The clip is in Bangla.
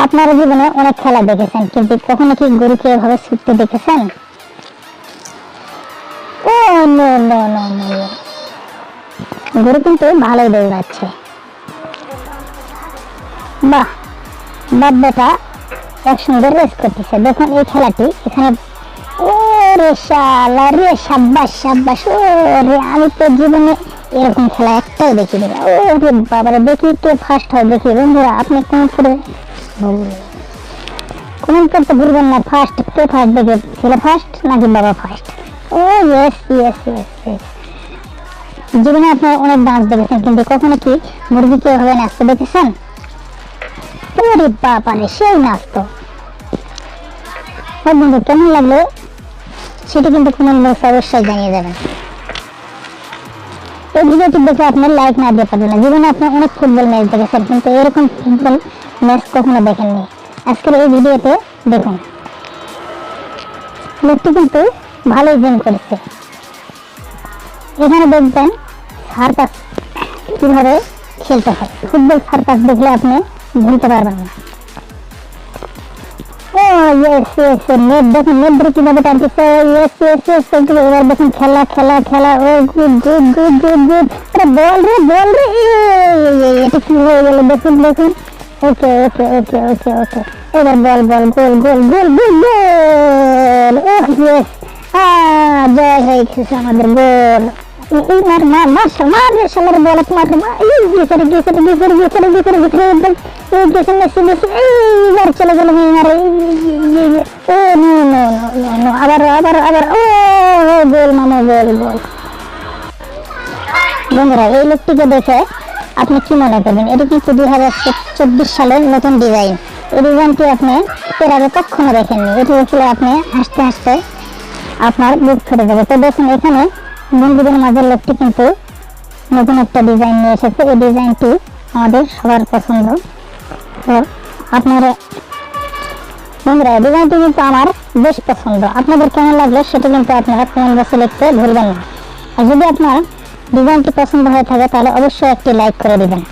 আপনারা জীবনে অনেক খেলা দেখেছেন, কিন্তু কখনো কি গরুকে এভাবে ছুটতে দেখেছেন? ও নো নো নো নো, গরু কিন্তু ভালোই দৌড়াচ্ছে। বাহ, বাপ বেটা একসঙ্গে রেস করতেছে। দেখুন এই খেলাটি এখানে। ও রে শালা রে, সাব্বাস সাব্বাস। ও রে, আমি তো জীবনে এরকম খেলা একটাই দেখিনি। ও রে বাবারে, দেখি কে ফার্স্ট হয়। দেখি বন্ধুরা, আপনি কমেন্ট করতে ভুলবেন না। ফার্স্ট কে ফার্স্ট, দেখে ছেলে ফার্স্ট নাকি বাবা ফার্স্ট। ও ইয়েস ইয়েস ইয়েস ইয়েস। জীবনে আপনার অনেক ডান্স দেখেছেন, কিন্তু কখনো কি মুরগিকে এভাবে নাচতে দেখেছেন? ওরে বাবারে, সেই নাচতো। বন্ধু, কেমন লাগলো সেটা কিন্তু কমেন্ট বক্সে অবশ্যই জানিয়ে যাবেন। এই ভিডিওটি দেখে আপনি লাইক না দিয়ে পারবেন না। জীবনে আপনি অনেক ফুটবল ম্যাচ দেখেছেন, কিন্তু এরকম ফুটবল ম্যাচ কখনো দেখেননি। আজকের এই ভিডিওতে দেখুন, লোকটি কিন্তু ভালোই গেম করেছে। এখানে দেখবেন সার্কাস কিভাবে খেলতে হয়। ফুটবল সার্কাস দেখলে আপনি ভুলতে পারবেন না। ও ইয়েস ইয়েস, নেট দেখুন, নেট ধরে কিভাবে টানতেছে। ইয়েস ইয়েস ইয়েস, এবার দেখুন খেলা খেলা খেলা। ও good good good good good. আরে বল রে বল রে, এটা কি হয়ে গেল দেখুন দেখুন। ওকে ওকে ওকে ওকে ওকে, এবার বল বল, গোল গোল গোল গোল গোল। ও ইয়েস, জয় হয়ে গেছে আমাদের, গোল। মার মার মার মার রে শালার, বল মার মার। এই গেছে গেছে গেছে গেছে গেছে গেছে একদম। এই গেছে মেসি মেসি, এইবার চলে গেল মেয়ার। ও নো নো নো নো, আবার আবার আবার। ও গোল মামা, গোল গোল। বন্ধুরা, এই লোকটিকে দেখে আপনি কি মনে করবেন? এটি কিন্তু 2024 সালের নতুন ডিজাইন। এই ডিজাইনটি আপনি এর আগে কখনো দেখেননি। এটি দেখলে আপনি হাসতে হাসতে আপনার বুক ফেটে যাবে। তো দেখুন, এখানে বন্ধুদের মাঝে লোকটি কিন্তু নতুন একটা ডিজাইন নিয়ে এসেছে। এই ডিজাইনটি আমাদের সবার পছন্দ। তো আপনারা বন্ধুরা, ডিজাইনটি কিন্তু আমার বেশ পছন্দ। আপনাদের কেমন লাগলো সেটা কিন্তু আপনারা কমেন্ট বক্সে লিখতে ভুলবেন না। আর যদি আপনার ডিজাইনটি পছন্দ হয়ে থাকে তাহলে অবশ্যই একটি লাইক করে দিবেন।